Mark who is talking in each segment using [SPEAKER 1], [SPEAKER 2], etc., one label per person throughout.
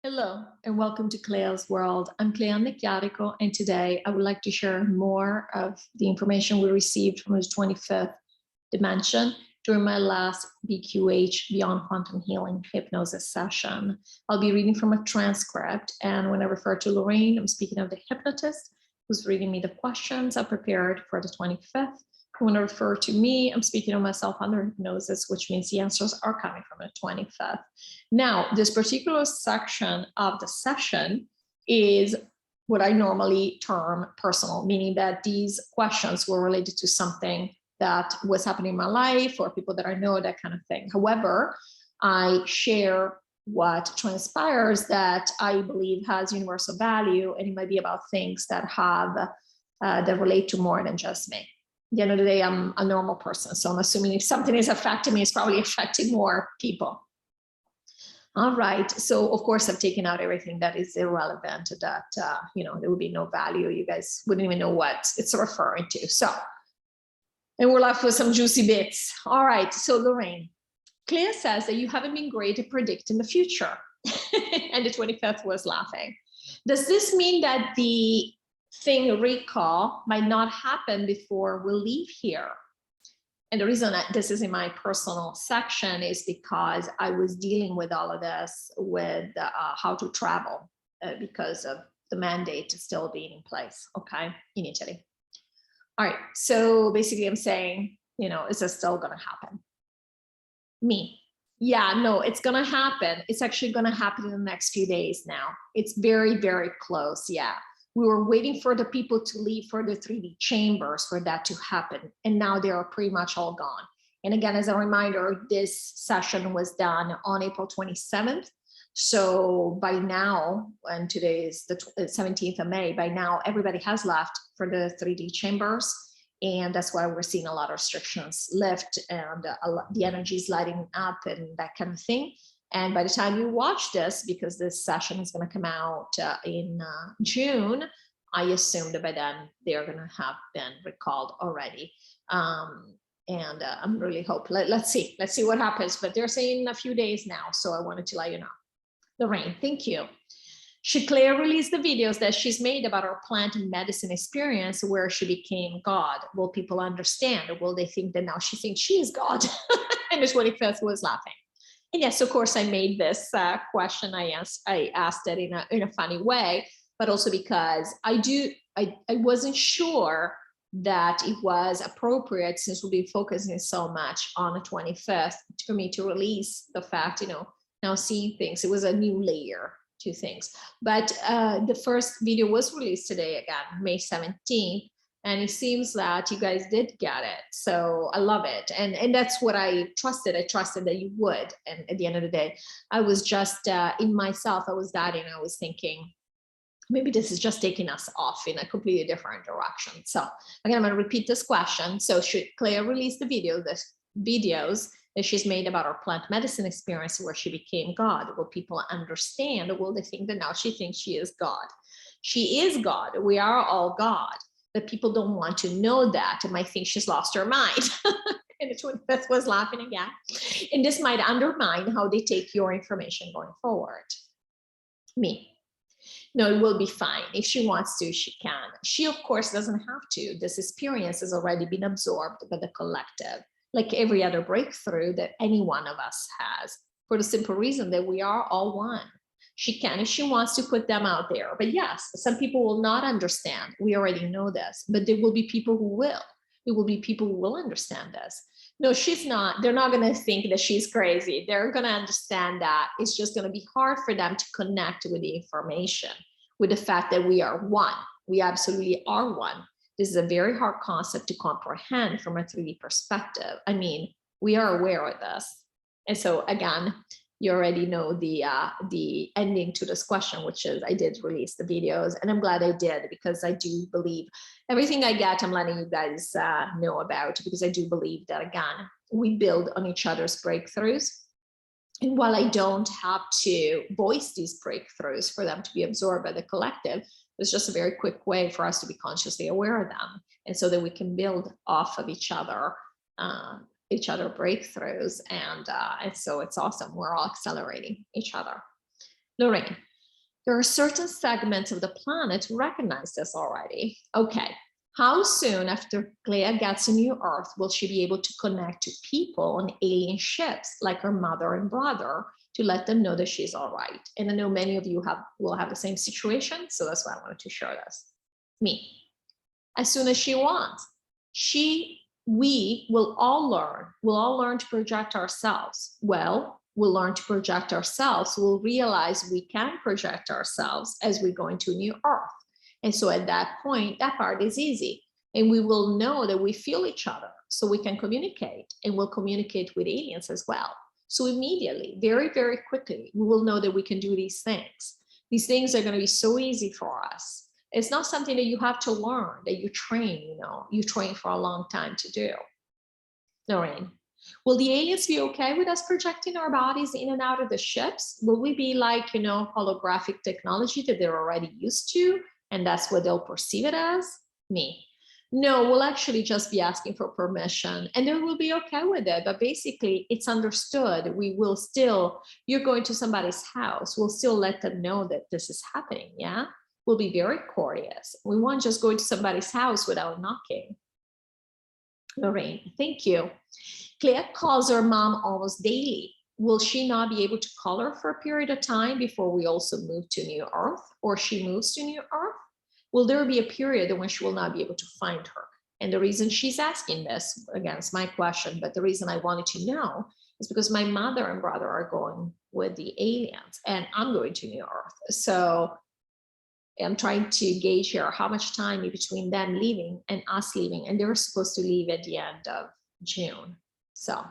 [SPEAKER 1] Hello and welcome to CLEA'S World. I'm Cleanne Chiarico, and today I would like to share more of the information we received from the 25th dimension during my last BQH Beyond Quantum Healing hypnosis session. I'll be reading from a transcript, and when I refer to Lorrayne, I'm speaking of the hypnotist who's reading me the questions I prepared for the 25th. When I refer to me, I'm speaking of myself under hypnosis, which means the answers are coming from the 25th. Now, this particular section of the session is what I normally term personal, meaning that these questions were related to something that was happening in my life or people that I know, that kind of thing. However, I share what transpires that I believe has universal value, and it might be about things that have that relate to more than just me. At the end of the day, I'm a normal person, so I'm assuming if something is affecting me, it's probably affecting more people. All right, so of course I've taken out everything that is irrelevant, that there would be no value. You guys wouldn't even know what it's referring to. So, and we're left with some juicy bits. All right, so Lorrayne, Clea says that you haven't been great at predicting the future. And the 25th was laughing. Does this mean that the thing recall might not happen before we leave here? And the reason that this is in my personal section is because I was dealing with all of this with how to travel because of the mandate still being in place, okay, in Italy. All right, so basically I'm saying, is this still gonna happen? Me, yeah, no, it's gonna happen. It's actually gonna happen in the next few days now. It's very, very close, yeah. We were waiting for the people to leave for the 3D chambers for that to happen. And now they are pretty much all gone. And again, as a reminder, this session was done on April 27th. So by now, and today is the 17th of May, by now everybody has left for the 3D chambers. And that's why we're seeing a lot of restrictions lift and the energy is lighting up and that kind of thing. And by the time you watch this, because this session is going to come out in June, I assume that by then they're going to have been recalled already. I'm really hoping, let's see what happens. But they're saying a few days now, so I wanted to let you know. Lorrayne, thank you. Should Claire release the videos that she's made about her plant and medicine experience where she became God? Will people understand? Or will they think that now she thinks she is God? And the 25th was laughing. And yes, of course, I made this question. I asked it in a funny way, but also because I wasn't sure that it was appropriate, since we'll be focusing so much on the 25th, for me to release the fact, now seeing things. It was a new layer to things. But the first video was released today, again, May 17th. And it seems that you guys did get it. So I love it. And that's what I trusted. I trusted that you would. And at the end of the day, I was just in myself, I was doubting. I was thinking, maybe this is just taking us off in a completely different direction. So again, I'm going to repeat this question. So should Claire release the videos that she's made about her plant medicine experience where she became God? Will people understand? Or will they think that now she thinks she is God? She is God. We are all God. But people don't want to know that and might think she's lost her mind. And the 25th was laughing again. And this might undermine how they take your information going forward. Me. No, it will be fine. If she wants to, she can. She, of course, doesn't have to. This experience has already been absorbed by the collective, like every other breakthrough that any one of us has, for the simple reason that we are all one. She can if she wants to put them out there. But yes, some people will not understand. We already know this, but there will be people who will. There will be people who will understand this. No, she's not. They're not going to think that she's crazy. They're going to understand that it's just going to be hard for them to connect with the information, with the fact that we are one. We absolutely are one. This is a very hard concept to comprehend from a 3D perspective. I mean, we are aware of this. And so again, you already know the ending to this question, which is I did release the videos, and I'm glad I did, because I do believe everything I get, I'm letting you guys know about, because I do believe that, again, we build on each other's breakthroughs. And while I don't have to voice these breakthroughs for them to be absorbed by the collective, it's just a very quick way for us to be consciously aware of them, and so that we can build off of each other breakthroughs, and so it's awesome. We're all accelerating each other. Lorrayne, There are certain segments of the planet who recognize this already. Okay, how soon after Clea gets a new Earth will she be able to connect to people on alien ships like her mother and brother to let them know that she's all right? And I know many of you will have the same situation, so that's why I wanted to share this. Me, as soon as she wants, we will all learn to project ourselves. Well, we'll learn to project ourselves. We'll realize we can project ourselves as we go into a new Earth. And so at that point, that part is easy. And we will know that we feel each other, so we can communicate, and we'll communicate with aliens as well. So immediately, very, very quickly, we will know that we can do these things. These things are going to be so easy for us. It's not something that you have to learn, that you train, you train for a long time to do. Lorraine, will the aliens be okay with us projecting our bodies in and out of the ships? Will we be like, holographic technology that they're already used to, and that's what they'll perceive it as? Me. No, we'll actually just be asking for permission, and they will be okay with it. But basically, it's understood. We will still, you're going to somebody's house, we'll still let them know that this is happening, yeah? We'll be very courteous. We won't just go to somebody's house without knocking. Lorraine, thank you. Clea calls her mom almost daily. Will she not be able to call her for a period of time before we also move to New Earth, or she moves to New Earth? Will there be a period when she will not be able to find her? And the reason she's asking this, again, it's my question, but the reason I wanted to know is because my mother and brother are going with the aliens, and I'm going to New Earth. So I'm trying to gauge here how much time in between them leaving and us leaving, and they're supposed to leave at the end of June. So I'm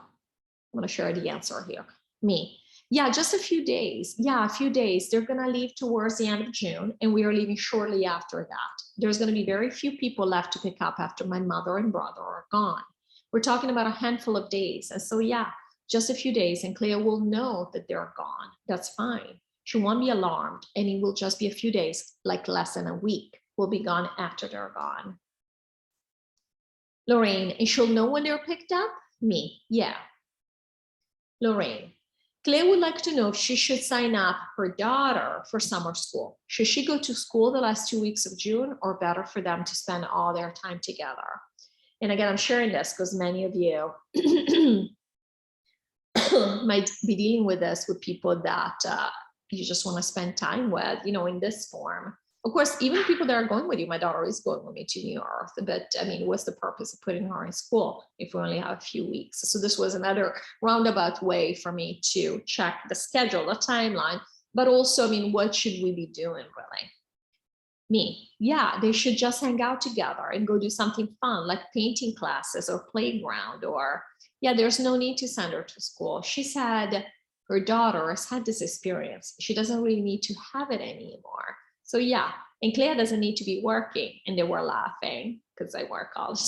[SPEAKER 1] going to share the answer here. Me, yeah, just a few days. Yeah, a few days. They're going to leave towards the end of June, and we are leaving shortly after that. There's going to be very few people left to pick up after my mother and brother are gone. We're talking about a handful of days. And so, yeah, just a few days, and Clea will know that they're gone. That's fine. She won't be alarmed, and it will just be a few days, like less than a week. We'll be gone after they're gone. Lorraine, and she'll know when they're picked up? Me, yeah. Lorraine, Clea would like to know if she should sign up her daughter for summer school. Should she go to school the last 2 weeks of June, or better for them to spend all their time together? And again, I'm sharing this because many of you might be dealing with this with people that you just want to spend time with, in this form. Of course, even people that are going with you, my daughter is going with me to New Earth, but I mean, what's the purpose of putting her in school if we only have a few weeks? So this was another roundabout way for me to check the schedule, the timeline, but also, I mean, what should we be doing really? Me, yeah, they should just hang out together and go do something fun, like painting classes or playground, or yeah, there's no need to send her to school. She said her daughter has had this experience. She doesn't really need to have it anymore. So yeah, and Clea doesn't need to be working. And they were laughing because I work all the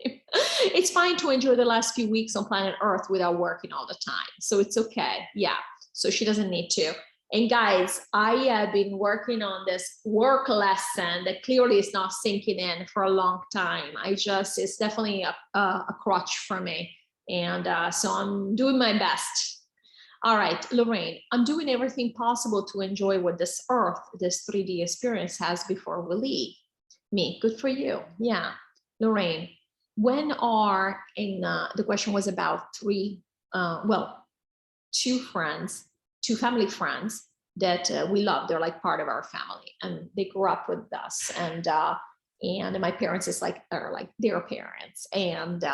[SPEAKER 1] time. It's fine to enjoy the last few weeks on planet Earth without working all the time. So it's okay. Yeah, so she doesn't need to. And guys, I have been working on this work lesson that clearly is not sinking in for a long time. It's definitely a crutch for me. And so I'm doing my best. All right, Lorraine, I'm doing everything possible to enjoy what this Earth, this 3D experience has before we leave. Me, good for you. Yeah. Lorraine, when are the question was about two family friends that we love. They're like part of our family, and they grew up with us. And my parents are like their parents. And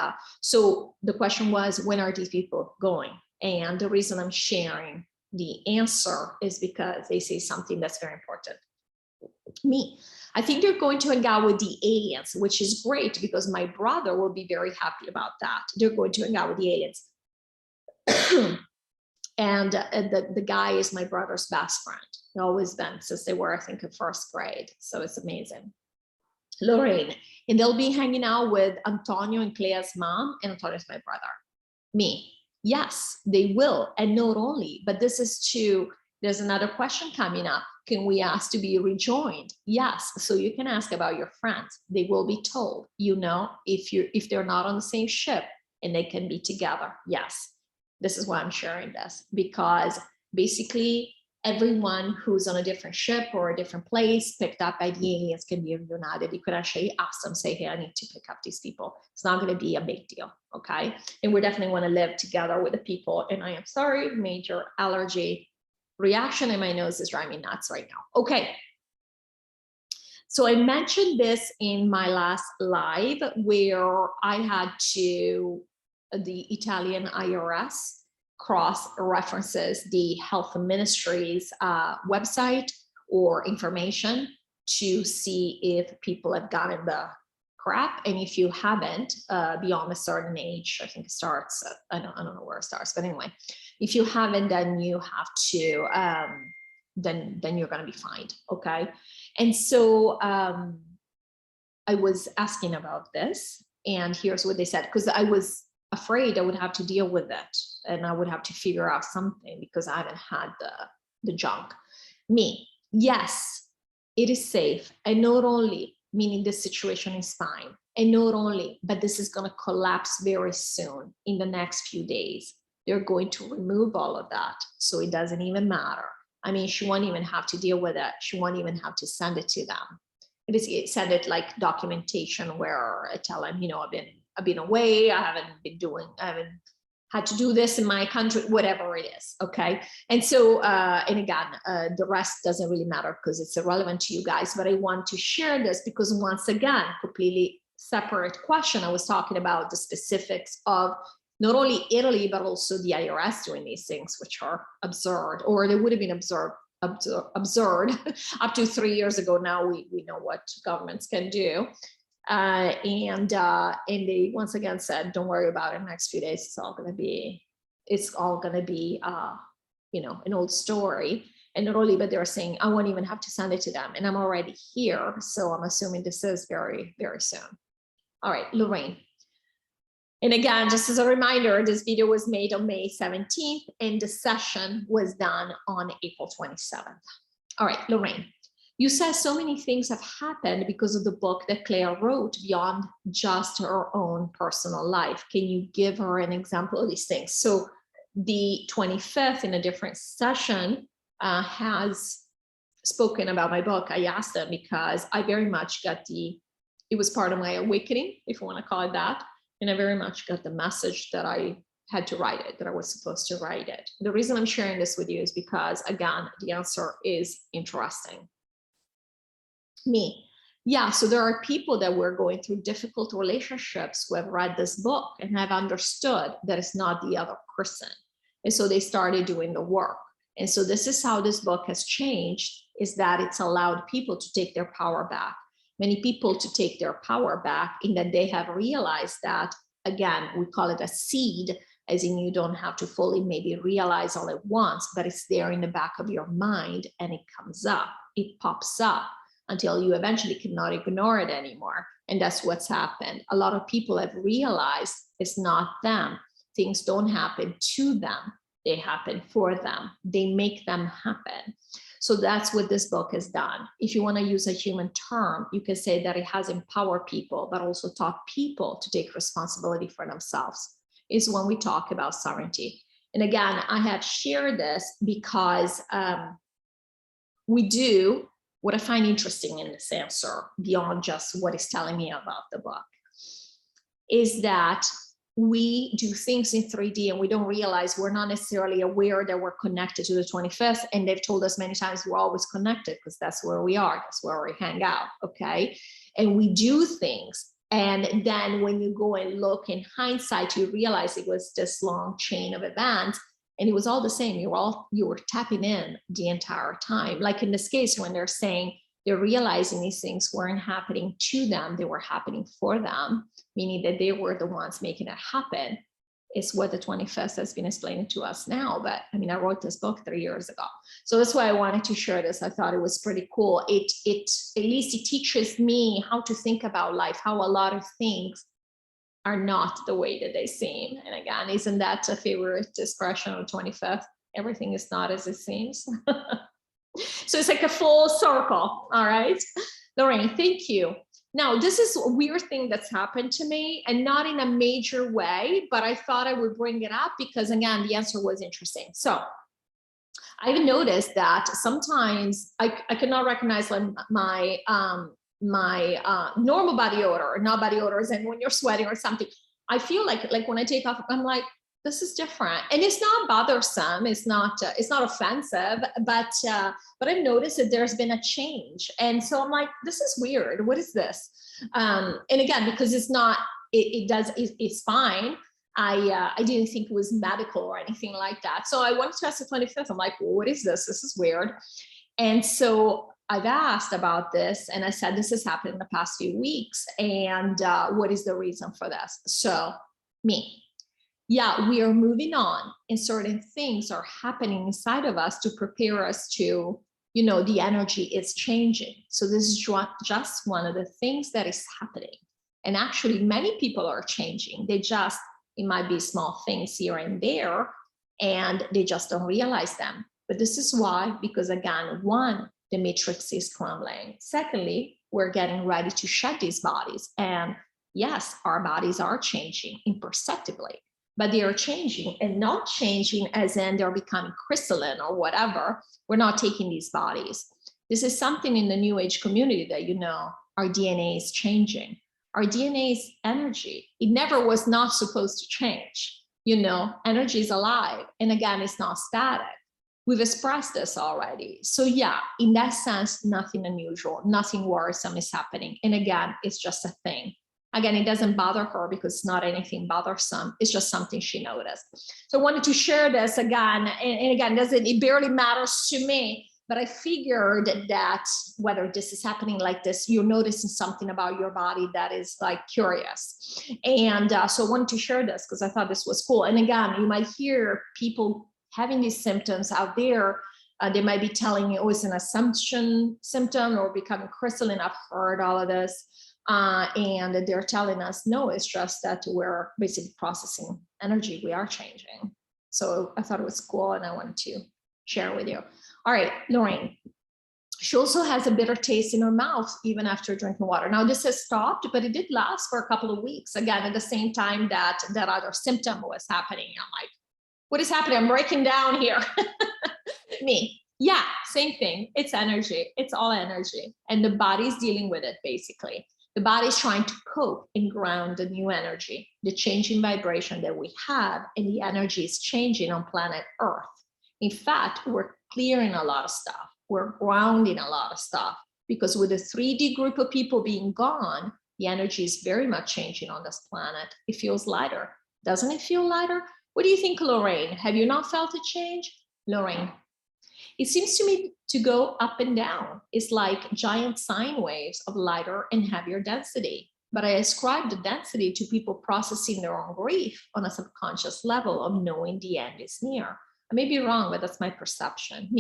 [SPEAKER 1] so the question was, when are these people going? And the reason I'm sharing the answer is because they say something that's very important. Me, I think they're going to hang out with the aliens, which is great because my brother will be very happy about that. They're going to hang out with the aliens. And the guy is my brother's best friend. They've always been since they were, I think, in first grade. So it's amazing. Lorraine, and they'll be hanging out with Antonio and Clea's mom, and Antonio's my brother. Me, yes, they will. And not only, but there's another question coming up. Can we ask to be rejoined? Yes. So you can ask about your friends. They will be told, if they're not on the same ship and they can be together. Yes. This is why I'm sharing this, because basically everyone who's on a different ship or a different place picked up by the aliens can be reunited. You could actually ask them, say, hey, I need to pick up these people. It's not going to be a big deal, okay? And we definitely want to live together with the people. And I am sorry, major allergy reaction, and my nose is driving me nuts right now. Okay. So I mentioned this in my last live where I had to, the Italian IRS cross-references the health ministry's website or information to see if people have gotten the crap. And if you haven't, beyond a certain age, I think it starts, I don't know where it starts, but anyway, if you haven't, then you have to, then you're going to be fined, okay? And so I was asking about this, and here's what they said, because I was afraid I would have to deal with it and I would have to figure out something because I haven't had the junk. Yes, it is safe. And not only, meaning this situation is fine, and not only, but this is going to collapse very soon in the next few days. They're going to remove all of that. So it doesn't even matter. I mean, she won't even have to deal with it. She won't even have to send it to them. It send it like documentation where I tell them, you know, I've been away. I haven't had to do this in my country, whatever it is. Okay. And so, and again, the rest doesn't really matter because it's irrelevant to you guys, but I want to share this because once again, completely separate question. I was talking about the specifics of not only Italy, but also the IRS doing these things, which are absurd, or they would have been absurd up to 3 years ago. Now we know what governments can do. And they once again said, don't worry about it. In the next few days, it's all going to be, you know, an old story. And not only, but they're saying, I won't even have to send it to them. And I'm already here. So I'm assuming this is very, very soon. All right, Lorrayne. And again, just as a reminder, this video was made on May 17th and the session was done on April 27th. All right, Lorrayne. You said so many things have happened because of the book that Claire wrote beyond just her own personal life. Can you give her an example of these things? So the 25th in a different session has spoken about my book. I asked them because I very much got it was part of my awakening, if you want to call it that. And I very much got the message that I had to write it, that I was supposed to write it. The reason I'm sharing this with you is because, again, the answer is interesting. Yeah, so there are people that were going through difficult relationships who have read this book and have understood that it's not the other person. And so they started doing the work. And so this is how this book has changed, is that it's allowed people to take their power back. Many people to take their power back in that they have realized that, again, we call it a seed, as in you don't have to fully maybe realize all at once, but it's there in the back of your mind and it comes up, it pops up, until you eventually cannot ignore it anymore. And that's what's happened. A lot of people have realized it's not them. Things don't happen to them. They happen for them. They make them happen. So that's what this book has done. If you want to use a human term, you can say that it has empowered people, but also taught people to take responsibility for themselves, is when we talk about sovereignty. And again, I have shared this because we do. What I find interesting in this answer, beyond just what it's telling me about the book, is that we do things in 3D and we don't realize, we're not necessarily aware that we're connected to the 25th. And they've told us many times we're always connected because that's where we are, that's where we hang out, okay? And we do things. And then when you go and look in hindsight, you realize it was this long chain of events. And it was all the same. You were tapping in the entire time. Like in this case, when they're saying they're realizing these things weren't happening to them, they were happening for them, meaning that they were the ones making it happen, is what the 25th has been explaining to us now. But I mean, I wrote this book 3 years ago. So that's why I wanted to share this. I thought it was pretty cool. At least it teaches me how to think about life, how a lot of things are not the way that they seem. And again, isn't that a favorite expression of the 25th? Everything is not as it seems. So it's like a full circle. All right, Lorrayne, thank you. Now, this is a weird thing that's happened to me, and not in a major way, but I thought I would bring it up because, again, the answer was interesting. So I've noticed that sometimes I cannot recognize like my normal body odor or not body odors, and when you're sweating or something, I feel like when I take off, I'm like, this is different, and it's not bothersome. It's not offensive, but I've noticed that there's been a change, and so I'm like, this is weird. What is this? And again, because it's not, it's fine. I didn't think it was medical or anything like that. So I went to test the 25th. I'm like, well, what is this? This is weird. And so I've asked about this, and I said, this has happened in the past few weeks. And what is the reason for this? So yeah, we are moving on, and certain things are happening inside of us to prepare us to, you know, the energy is changing. So this is just one of the things that is happening. And actually, many people are changing. It might be small things here and there, and they just don't realize them. But this is why, because again, one, the matrix is crumbling. Secondly, we're getting ready to shed these bodies. And yes, our bodies are changing imperceptibly, but they are changing, and not changing as in they're becoming crystalline or whatever. We're not taking these bodies. This is something in the New Age community that, you know, our DNA is changing. Our DNA is energy. It never was not supposed to change. You know, energy is alive. And again, it's not static. We've expressed this already. So yeah, in that sense, nothing unusual, nothing worrisome is happening. And again, it's just a thing. Again, it doesn't bother her because it's not anything bothersome. It's just something she noticed. So I wanted to share this again. And again, it barely matters to me. But I figured that whether this is happening like this, you're noticing something about your body that is like curious. And so I wanted to share this because I thought this was cool. And again, you might hear people having these symptoms out there. They might be telling you, oh, it's an assumption symptom or becoming crystalline. I've heard all of this. And they're telling us, no, it's just that we're basically processing energy. We are changing. So I thought it was cool, and I wanted to share with you. All right, Lorrayne. She also has a bitter taste in her mouth even after drinking water. Now this has stopped, but it did last for a couple of weeks. Again, at the same time that other symptom was happening. I'm like, what is happening? I'm breaking down here. Yeah, same thing. It's energy. It's all energy. And the body's dealing with it, basically. The body's trying to cope and ground the new energy, the changing vibration that we have, and the energy is changing on planet Earth. In fact, we're clearing a lot of stuff. We're grounding a lot of stuff, because with the 3D group of people being gone, the energy is very much changing on this planet. It feels lighter. Doesn't it feel lighter? What do you think, Lorrayne? Have you not felt a change? Lorrayne, it seems to me to go up and down. It's like giant sine waves of lighter and heavier density. But I ascribe the density to people processing their own grief on a subconscious level of knowing the end is near. I may be wrong, but that's my perception.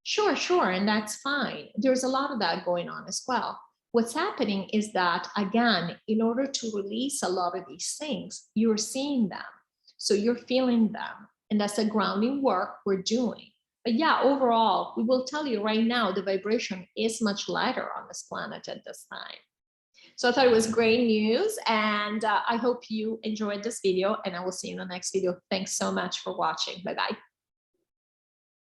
[SPEAKER 1] Sure, and that's fine. There's a lot of that going on as well. What's happening is that, again, in order to release a lot of these things, you're seeing them. So you're feeling them. And that's the grounding work we're doing. But yeah, overall, we will tell you right now, the vibration is much lighter on this planet at this time. So I thought it was great news, and I hope you enjoyed this video, and I will see you in the next video. Thanks so much for watching. Bye-bye.